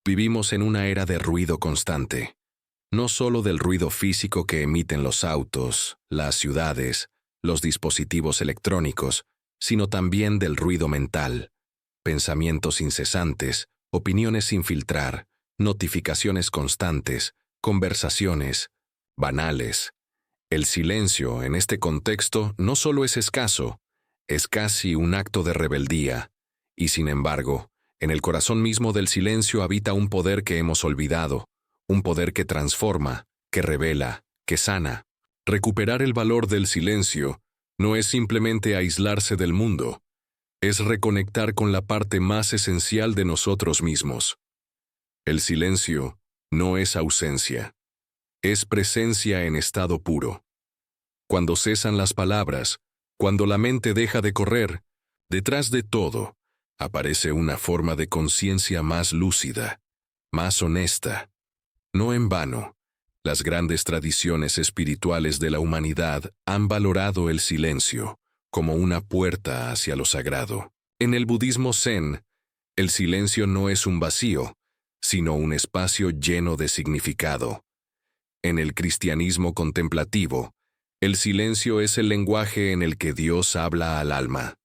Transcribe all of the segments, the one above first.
Vivimos en una era de ruido constante, no solo del ruido físico que emiten los autos, las ciudades, los dispositivos electrónicos, sino también del ruido mental, pensamientos incesantes, opiniones sin filtrar, notificaciones constantes, conversaciones banales. El silencio, en este contexto, no solo es escaso, es casi un acto de rebeldía, y sin embargo, en el corazón mismo del silencio habita un poder que hemos olvidado, un poder que transforma, que revela, que sana. Recuperar el valor del silencio no es simplemente aislarse del mundo, es reconectar con la parte más esencial de nosotros mismos. El silencio no es ausencia, es presencia en estado puro. Cuando cesan las palabras, cuando la mente deja de correr, detrás de todo, aparece una forma de conciencia más lúcida, más honesta. No en vano, las grandes tradiciones espirituales de la humanidad han valorado el silencio como una puerta hacia lo sagrado. En el budismo zen, el silencio no es un vacío, sino un espacio lleno de significado. En el cristianismo contemplativo, el silencio es el lenguaje en el que Dios habla al alma.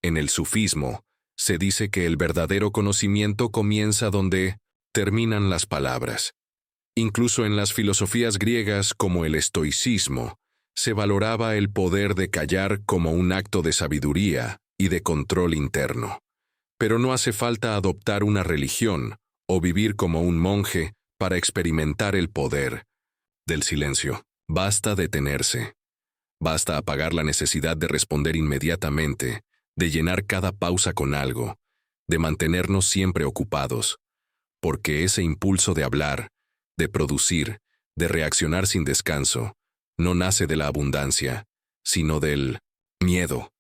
En el sufismo, se dice que el verdadero conocimiento comienza donde terminan las palabras. Incluso en las filosofías griegas como el estoicismo, se valoraba el poder de callar como un acto de sabiduría y de control interno. Pero no hace falta adoptar una religión o vivir como un monje para experimentar el poder del silencio. Basta detenerse. Basta apagar la necesidad de responder inmediatamente, de llenar cada pausa con algo, de mantenernos siempre ocupados, porque ese impulso de hablar, de producir, de reaccionar sin descanso, no nace de la abundancia, sino del miedo.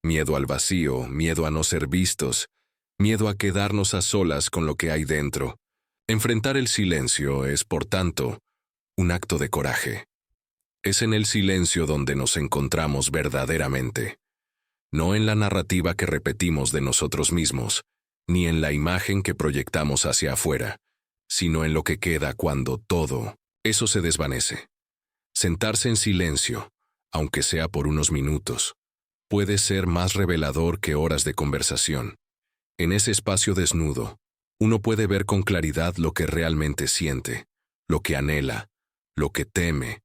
Miedo al vacío, miedo a no ser vistos, miedo a quedarnos a solas con lo que hay dentro. Enfrentar el silencio es, por tanto, un acto de coraje. Es en el silencio donde nos encontramos verdaderamente, no en la narrativa que repetimos de nosotros mismos, ni en la imagen que proyectamos hacia afuera, sino en lo que queda cuando todo eso se desvanece. Sentarse en silencio, aunque sea por unos minutos, puede ser más revelador que horas de conversación. En ese espacio desnudo, uno puede ver con claridad lo que realmente siente, lo que anhela, lo que teme,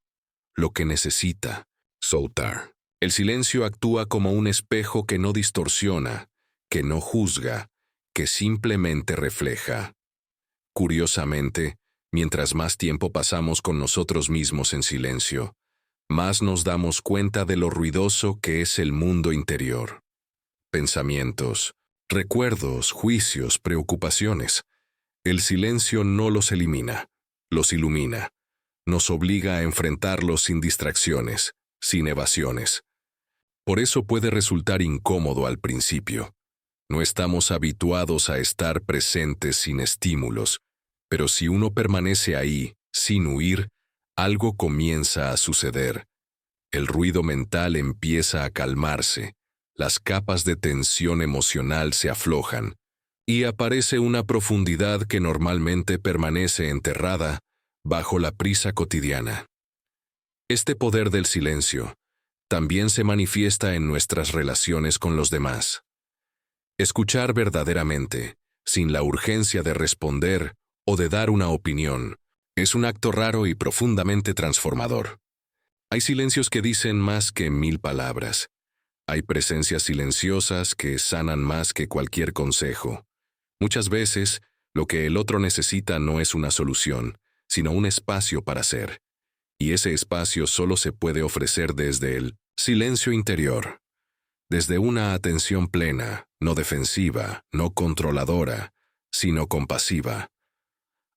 lo que necesita soltar. El silencio actúa como un espejo que no distorsiona, que no juzga, que simplemente refleja. Curiosamente, mientras más tiempo pasamos con nosotros mismos en silencio, más nos damos cuenta de lo ruidoso que es el mundo interior. Pensamientos, recuerdos, juicios, preocupaciones. El silencio no los elimina, los ilumina. Nos obliga a enfrentarlos sin distracciones, sin evasiones. Por eso puede resultar incómodo al principio. No estamos habituados a estar presentes sin estímulos, pero si uno permanece ahí, sin huir, algo comienza a suceder. El ruido mental empieza a calmarse, las capas de tensión emocional se aflojan, y aparece una profundidad que normalmente permanece enterrada bajo la prisa cotidiana. Este poder del silencio también se manifiesta en nuestras relaciones con los demás. Escuchar verdaderamente, sin la urgencia de responder o de dar una opinión, es un acto raro y profundamente transformador. Hay silencios que dicen más que 1000 palabras. Hay presencias silenciosas que sanan más que cualquier consejo. Muchas veces, lo que el otro necesita no es una solución, sino un espacio para ser. Y ese espacio solo se puede ofrecer desde el silencio interior, desde una atención plena, no defensiva, no controladora, sino compasiva.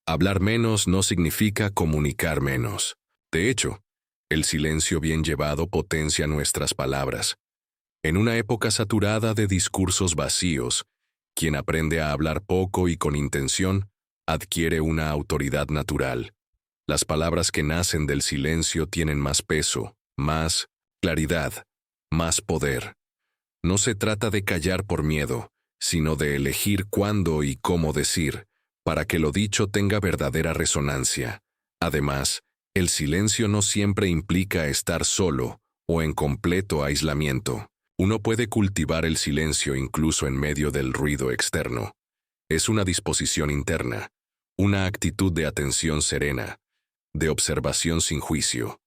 Hablar menos no significa comunicar menos. De hecho, el silencio bien llevado potencia nuestras palabras. En una época saturada de discursos vacíos, quien aprende a hablar poco y con intención, adquiere una autoridad natural. Las palabras que nacen del silencio tienen más peso, más claridad, más poder. No se trata de callar por miedo, sino de elegir cuándo y cómo decir, para que lo dicho tenga verdadera resonancia. Además, el silencio no siempre implica estar solo o en completo aislamiento. Uno puede cultivar el silencio incluso en medio del ruido externo. Es una disposición interna, una actitud de atención serena, de observación sin juicio.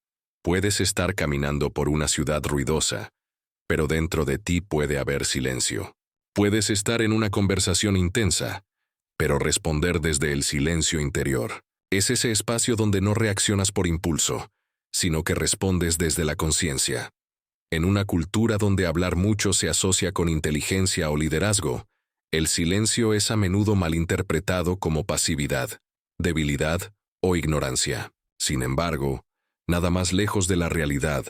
Puedes estar caminando por una ciudad ruidosa, pero dentro de ti puede haber silencio. Puedes estar en una conversación intensa, pero responder desde el silencio interior. Es ese espacio donde no reaccionas por impulso, sino que respondes desde la conciencia. En una cultura donde hablar mucho se asocia con inteligencia o liderazgo, el silencio es a menudo malinterpretado como pasividad, debilidad o ignorancia. Sin embargo, nada más lejos de la realidad.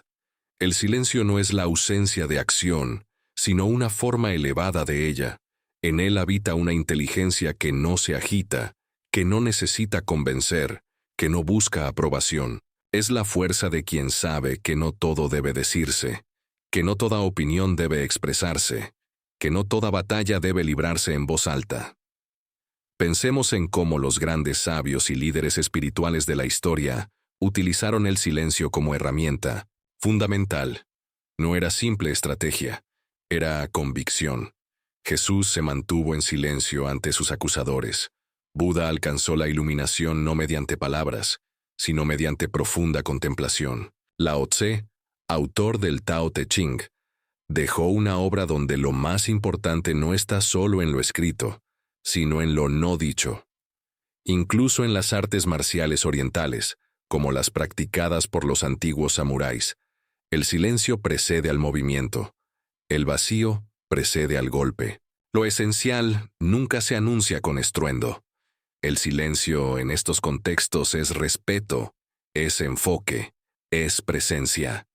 El silencio no es la ausencia de acción, sino una forma elevada de ella. En él habita una inteligencia que no se agita, que no necesita convencer, que no busca aprobación. Es la fuerza de quien sabe que no todo debe decirse, que no toda opinión debe expresarse, que no toda batalla debe librarse en voz alta. Pensemos en cómo los grandes sabios y líderes espirituales de la historia utilizaron el silencio como herramienta fundamental. No era simple estrategia, era convicción. Jesús se mantuvo en silencio ante sus acusadores. Buda alcanzó la iluminación no mediante palabras, sino mediante profunda contemplación. Lao Tse, autor del Tao Te Ching, dejó una obra donde lo más importante no está solo en lo escrito, sino en lo no dicho. Incluso en las artes marciales orientales, como las practicadas por los antiguos samuráis, el silencio precede al movimiento. El vacío precede al golpe. Lo esencial nunca se anuncia con estruendo. El silencio en estos contextos es respeto, es enfoque, es presencia.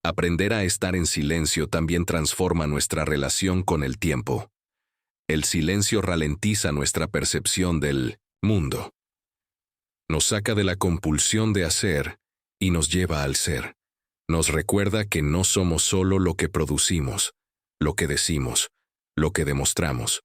Aprender a estar en silencio también transforma nuestra relación con el tiempo. El silencio ralentiza nuestra percepción del mundo. Nos saca de la compulsión de hacer y nos lleva al ser. Nos recuerda que no somos solo lo que producimos, lo que decimos, lo que demostramos.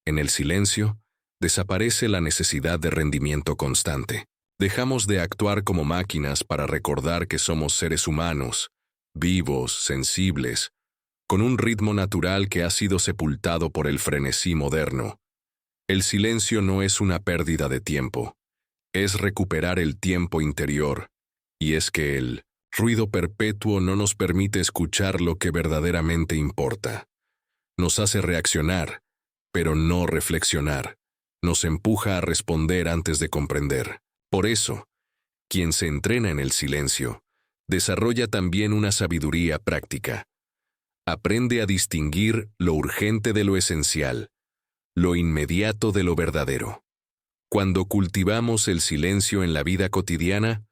En el silencio, desaparece la necesidad de rendimiento constante. Dejamos de actuar como máquinas para recordar que somos seres humanos, vivos, sensibles, con un ritmo natural que ha sido sepultado por el frenesí moderno. El silencio no es una pérdida de tiempo, es recuperar el tiempo interior, y es que el ruido perpetuo no nos permite escuchar lo que verdaderamente importa. Nos hace reaccionar, pero no reflexionar. Nos empuja a responder antes de comprender. Por eso, quien se entrena en el silencio, desarrolla también una sabiduría práctica. Aprende a distinguir lo urgente de lo esencial, lo inmediato de lo verdadero. Cuando cultivamos el silencio en la vida cotidiana,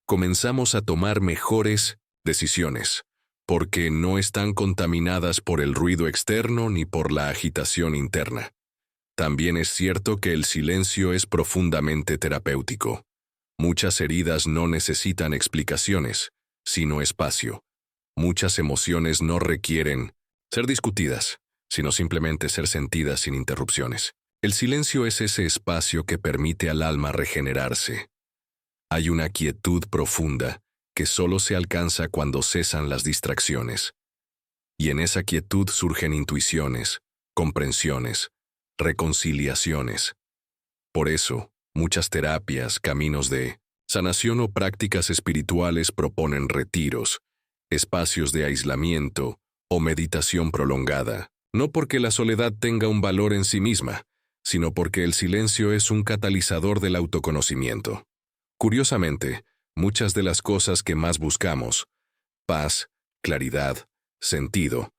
comenzamos a tomar mejores decisiones, porque no están contaminadas por el ruido externo ni por la agitación interna. También es cierto que el silencio es profundamente terapéutico. Muchas heridas no necesitan explicaciones, sino espacio. Muchas emociones no requieren ser discutidas, sino simplemente ser sentidas sin interrupciones. El silencio es ese espacio que permite al alma regenerarse. Hay una quietud profunda que solo se alcanza cuando cesan las distracciones. Y en esa quietud surgen intuiciones, comprensiones, reconciliaciones. Por eso, muchas terapias, caminos de sanación o prácticas espirituales proponen retiros, espacios de aislamiento o meditación prolongada, no porque la soledad tenga un valor en sí misma, sino porque el silencio es un catalizador del autoconocimiento. Curiosamente, muchas de las cosas que más buscamos, paz, claridad, sentido,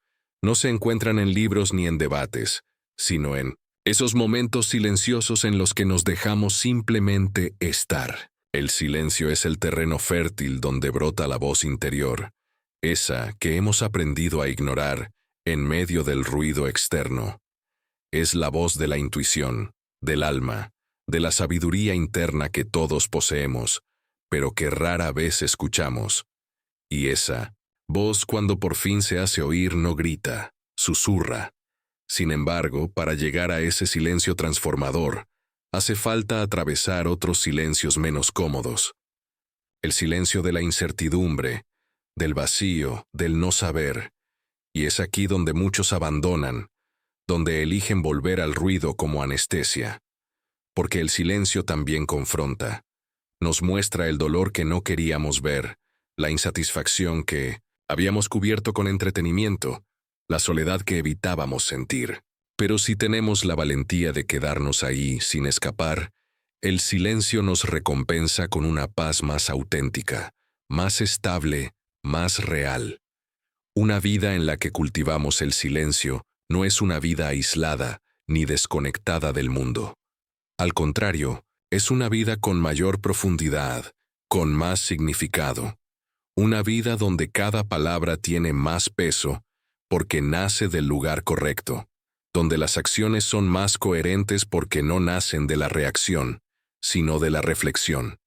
no se encuentran en libros ni en debates, sino en esos momentos silenciosos en los que nos dejamos simplemente estar. El silencio es el terreno fértil donde brota la voz interior, esa que hemos aprendido a ignorar en medio del ruido externo. Es la voz de la intuición, del alma, de la sabiduría interna que todos poseemos, pero que rara vez escuchamos. Y esa voz, cuando por fin se hace oír, no grita, susurra. Sin embargo, para llegar a ese silencio transformador, hace falta atravesar otros silencios menos cómodos. El silencio de la incertidumbre, del vacío, del no saber. Y es aquí donde muchos abandonan, donde eligen volver al ruido como anestesia. Porque el silencio también confronta. Nos muestra el dolor que no queríamos ver, la insatisfacción que habíamos cubierto con entretenimiento, la soledad que evitábamos sentir. Pero si tenemos la valentía de quedarnos ahí sin escapar, el silencio nos recompensa con una paz más auténtica, más estable, más real. Una vida en la que cultivamos el silencio no es una vida aislada ni desconectada del mundo. Al contrario, es una vida con mayor profundidad, con más significado. Una vida donde cada palabra tiene más peso porque nace del lugar correcto, donde las acciones son más coherentes porque no nacen de la reacción, sino de la reflexión.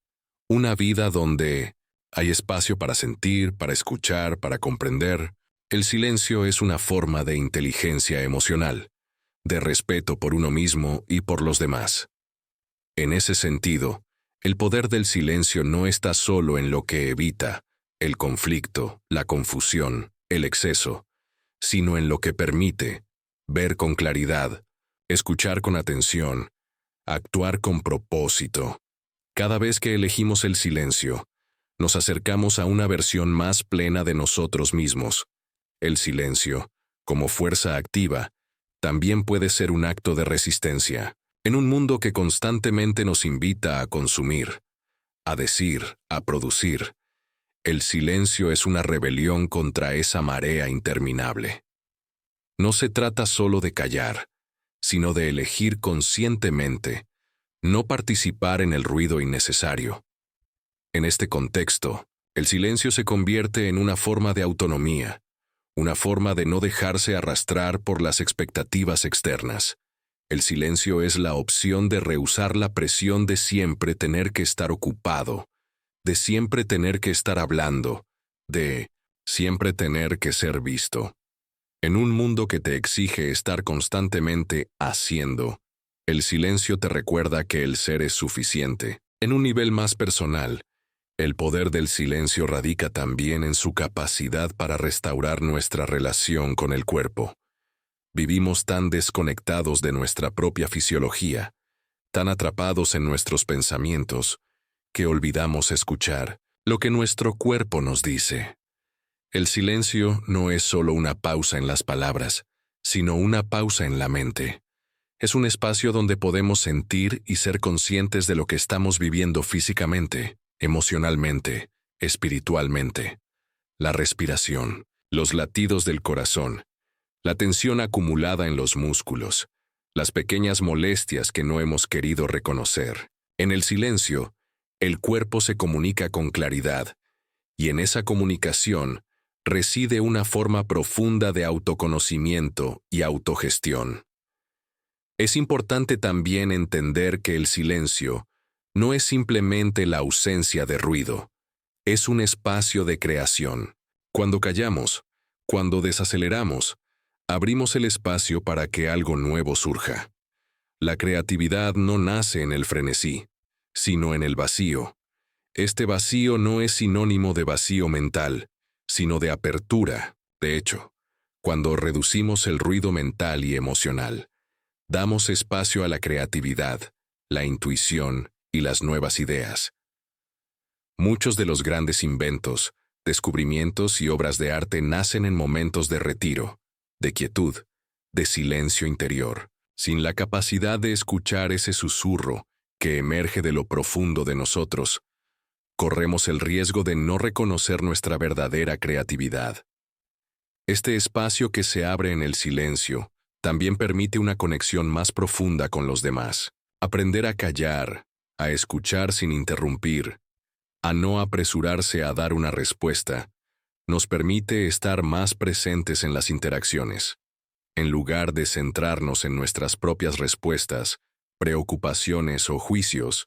Una vida donde hay espacio para sentir, para escuchar, para comprender. El silencio es una forma de inteligencia emocional, de respeto por uno mismo y por los demás. En ese sentido, el poder del silencio no está solo en lo que evita, el conflicto, la confusión, el exceso, sino en lo que permite, ver con claridad, escuchar con atención, actuar con propósito. Cada vez que elegimos el silencio, nos acercamos a una versión más plena de nosotros mismos. El silencio, como fuerza activa, también puede ser un acto de resistencia, en un mundo que constantemente nos invita a consumir, a decir, a producir. El silencio es una rebelión contra esa marea interminable. No se trata solo de callar, sino de elegir conscientemente, no participar en el ruido innecesario. En este contexto, el silencio se convierte en una forma de autonomía, una forma de no dejarse arrastrar por las expectativas externas. El silencio es la opción de rehusar la presión de siempre tener que estar ocupado, de siempre tener que estar hablando, de siempre tener que ser visto. En un mundo que te exige estar constantemente haciendo, el silencio te recuerda que el ser es suficiente. En un nivel más personal, el poder del silencio radica también en su capacidad para restaurar nuestra relación con el cuerpo. Vivimos tan desconectados de nuestra propia fisiología, tan atrapados en nuestros pensamientos, que olvidamos escuchar lo que nuestro cuerpo nos dice. El silencio no es solo una pausa en las palabras, sino una pausa en la mente. Es un espacio donde podemos sentir y ser conscientes de lo que estamos viviendo físicamente, emocionalmente, espiritualmente. La respiración, los latidos del corazón, la tensión acumulada en los músculos, las pequeñas molestias que no hemos querido reconocer. En el silencio, el cuerpo se comunica con claridad, y en esa comunicación reside una forma profunda de autoconocimiento y autogestión. Es importante también entender que el silencio no es simplemente la ausencia de ruido, es un espacio de creación. Cuando callamos, cuando desaceleramos, abrimos el espacio para que algo nuevo surja. La creatividad no nace en el frenesí, sino en el vacío. Este vacío no es sinónimo de vacío mental, sino de apertura. De hecho, cuando reducimos el ruido mental y emocional, damos espacio a la creatividad, la intuición y las nuevas ideas. Muchos de los grandes inventos, descubrimientos y obras de arte nacen en momentos de retiro, de quietud, de silencio interior. Sin la capacidad de escuchar ese susurro que emerge de lo profundo de nosotros, corremos el riesgo de no reconocer nuestra verdadera creatividad. Este espacio que se abre en el silencio también permite una conexión más profunda con los demás. Aprender a callar, a escuchar sin interrumpir, a no apresurarse a dar una respuesta, nos permite estar más presentes en las interacciones. En lugar de centrarnos en nuestras propias respuestas, preocupaciones o juicios,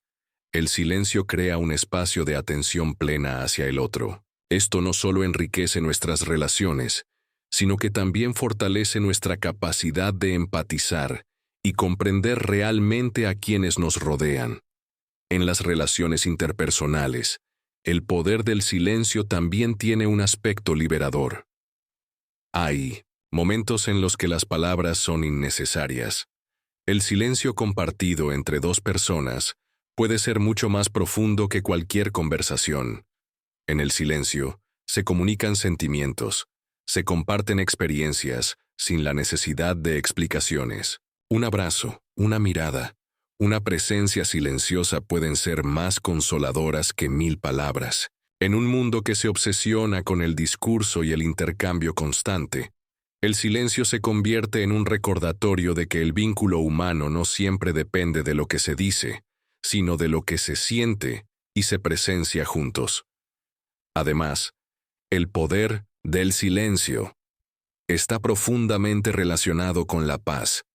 el silencio crea un espacio de atención plena hacia el otro. Esto no solo enriquece nuestras relaciones, sino que también fortalece nuestra capacidad de empatizar y comprender realmente a quienes nos rodean. En las relaciones interpersonales, el poder del silencio también tiene un aspecto liberador. Hay momentos en los que las palabras son innecesarias. El silencio compartido entre dos personas puede ser mucho más profundo que cualquier conversación. En el silencio, se comunican sentimientos, se comparten experiencias sin la necesidad de explicaciones. Un abrazo, una mirada, una presencia silenciosa pueden ser más consoladoras que 1000 palabras. En un mundo que se obsesiona con el discurso y el intercambio constante, el silencio se convierte en un recordatorio de que el vínculo humano no siempre depende de lo que se dice, sino de lo que se siente y se presencia juntos. Además, el poder del silencio está profundamente relacionado con la paz.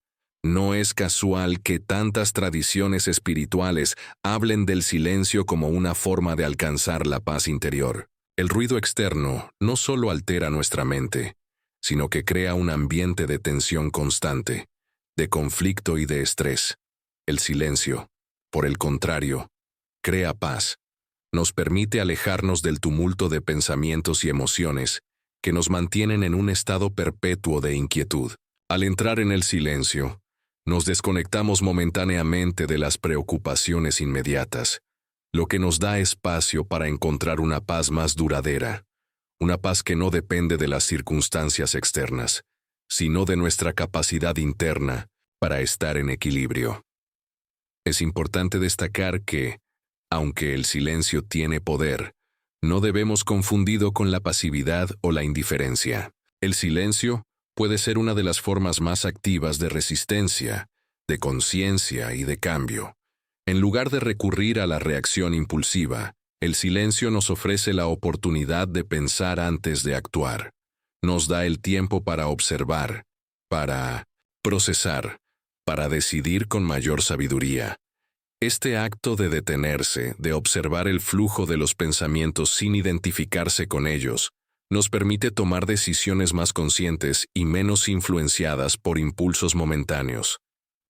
No es casual que tantas tradiciones espirituales hablen del silencio como una forma de alcanzar la paz interior. El ruido externo no solo altera nuestra mente, sino que crea un ambiente de tensión constante, de conflicto y de estrés. El silencio, por el contrario, crea paz. Nos permite alejarnos del tumulto de pensamientos y emociones que nos mantienen en un estado perpetuo de inquietud. Al entrar en el silencio, nos desconectamos momentáneamente de las preocupaciones inmediatas, lo que nos da espacio para encontrar una paz más duradera, una paz que no depende de las circunstancias externas, sino de nuestra capacidad interna para estar en equilibrio. Es importante destacar que, aunque el silencio tiene poder, no debemos confundirlo con la pasividad o la indiferencia. El silencio puede ser una de las formas más activas de resistencia, de conciencia y de cambio. En lugar de recurrir a la reacción impulsiva, el silencio nos ofrece la oportunidad de pensar antes de actuar. Nos da el tiempo para observar, para procesar, para decidir con mayor sabiduría. Este acto de detenerse, de observar el flujo de los pensamientos sin identificarse con ellos, nos permite tomar decisiones más conscientes y menos influenciadas por impulsos momentáneos.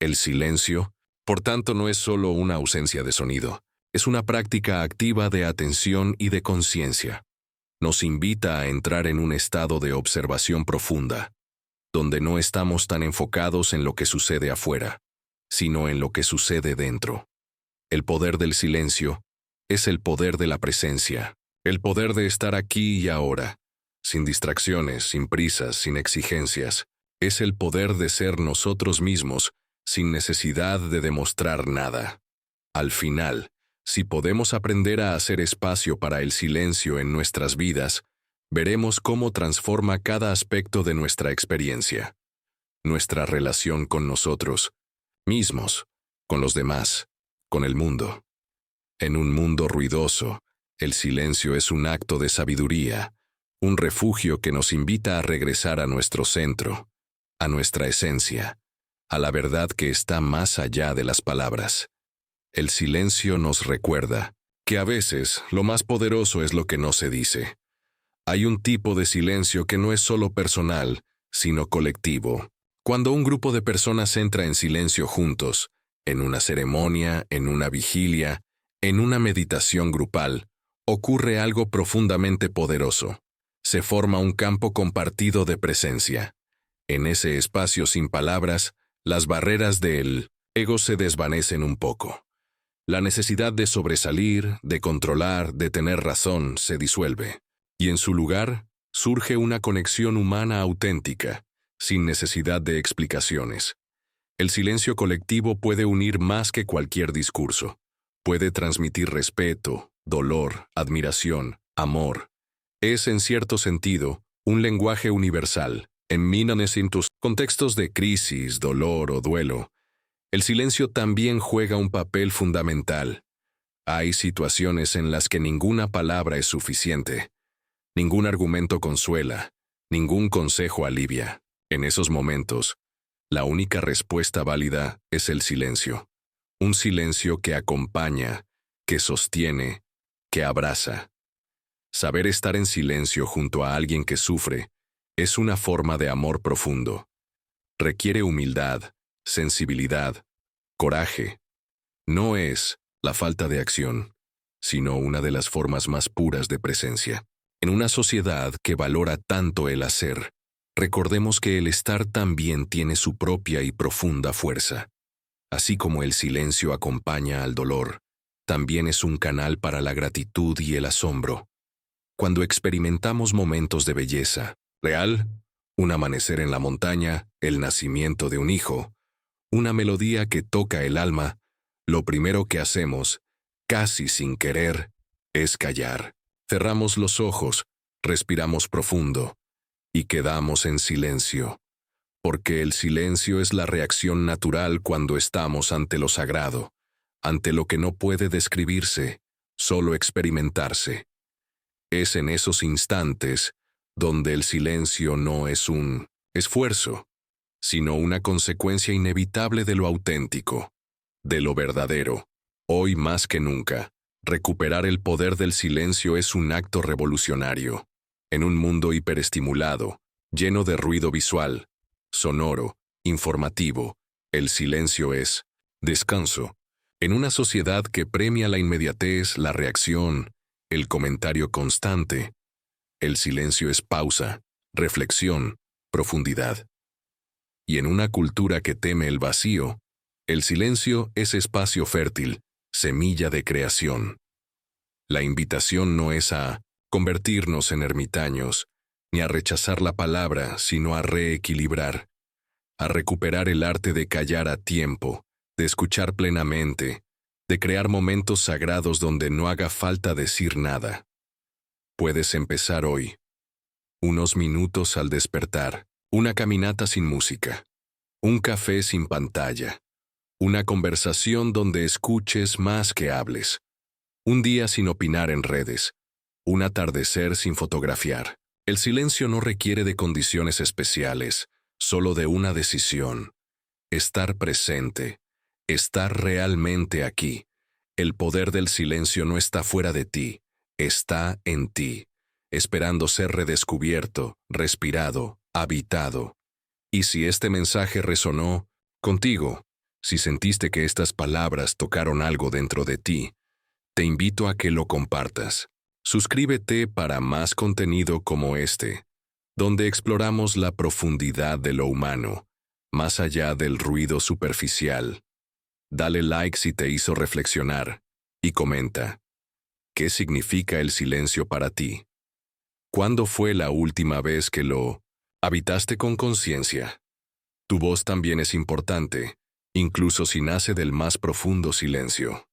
El silencio, por tanto, no es solo una ausencia de sonido, es una práctica activa de atención y de conciencia. Nos invita a entrar en un estado de observación profunda, donde no estamos tan enfocados en lo que sucede afuera, sino en lo que sucede dentro. El poder del silencio es el poder de la presencia, el poder de estar aquí y ahora, sin distracciones, sin prisas, sin exigencias. Es el poder de ser nosotros mismos, sin necesidad de demostrar nada. Al final, si podemos aprender a hacer espacio para el silencio en nuestras vidas, veremos cómo transforma cada aspecto de nuestra experiencia. Nuestra relación con nosotros mismos, con los demás, con el mundo. En un mundo ruidoso, el silencio es un acto de sabiduría, un refugio que nos invita a regresar a nuestro centro, a nuestra esencia, a la verdad que está más allá de las palabras. El silencio nos recuerda que a veces lo más poderoso es lo que no se dice. Hay un tipo de silencio que no es solo personal, sino colectivo. Cuando un grupo de personas entra en silencio juntos, en una ceremonia, en una vigilia, en una meditación grupal, ocurre algo profundamente poderoso. Se forma un campo compartido de presencia. En ese espacio sin palabras, las barreras del ego se desvanecen un poco. La necesidad de sobresalir, de controlar, de tener razón, se disuelve. Y en su lugar, surge una conexión humana auténtica, sin necesidad de explicaciones. El silencio colectivo puede unir más que cualquier discurso. Puede transmitir respeto, dolor, admiración, amor. Es, en cierto sentido, un lenguaje universal. En tus contextos de crisis, dolor o duelo, el silencio también juega un papel fundamental. Hay situaciones en las que ninguna palabra es suficiente. Ningún argumento consuela, ningún consejo alivia. En esos momentos, la única respuesta válida es el silencio. Un silencio que acompaña, que sostiene, que abraza. Saber estar en silencio junto a alguien que sufre es una forma de amor profundo. Requiere humildad, sensibilidad, coraje. No es la falta de acción, sino una de las formas más puras de presencia. En una sociedad que valora tanto el hacer, recordemos que el estar también tiene su propia y profunda fuerza. Así como el silencio acompaña al dolor, también es un canal para la gratitud y el asombro. Cuando experimentamos momentos de belleza real, un amanecer en la montaña, el nacimiento de un hijo, una melodía que toca el alma, lo primero que hacemos, casi sin querer, es callar. Cerramos los ojos, respiramos profundo y quedamos en silencio, porque el silencio es la reacción natural cuando estamos ante lo sagrado, ante lo que no puede describirse, solo experimentarse. Es en esos instantes donde el silencio no es un esfuerzo, sino una consecuencia inevitable de lo auténtico, de lo verdadero. Hoy más que nunca, recuperar el poder del silencio es un acto revolucionario. En un mundo hiperestimulado, lleno de ruido visual, sonoro, informativo, el silencio es descanso. En una sociedad que premia la inmediatez, la reacción, el comentario constante, el silencio es pausa, reflexión, profundidad. Y en una cultura que teme el vacío, el silencio es espacio fértil, semilla de creación. La invitación no es a convertirnos en ermitaños, ni a rechazar la palabra, sino a reequilibrar, a recuperar el arte de callar a tiempo, de escuchar plenamente, de crear momentos sagrados donde no haga falta decir nada. Puedes empezar hoy. Unos minutos al despertar, una caminata sin música, un café sin pantalla, una conversación donde escuches más que hables, un día sin opinar en redes, un atardecer sin fotografiar. El silencio no requiere de condiciones especiales, solo de una decisión. Estar presente, estar realmente aquí. El poder del silencio no está fuera de ti, está en ti, esperando ser redescubierto, respirado, habitado. Y si este mensaje resonó contigo, si sentiste que estas palabras tocaron algo dentro de ti, te invito a que lo compartas. Suscríbete para más contenido como este, donde exploramos la profundidad de lo humano, más allá del ruido superficial. Dale like si te hizo reflexionar y comenta. ¿Qué significa el silencio para ti? ¿Cuándo fue la última vez que lo habitaste con conciencia? Tu voz también es importante, incluso si nace del más profundo silencio.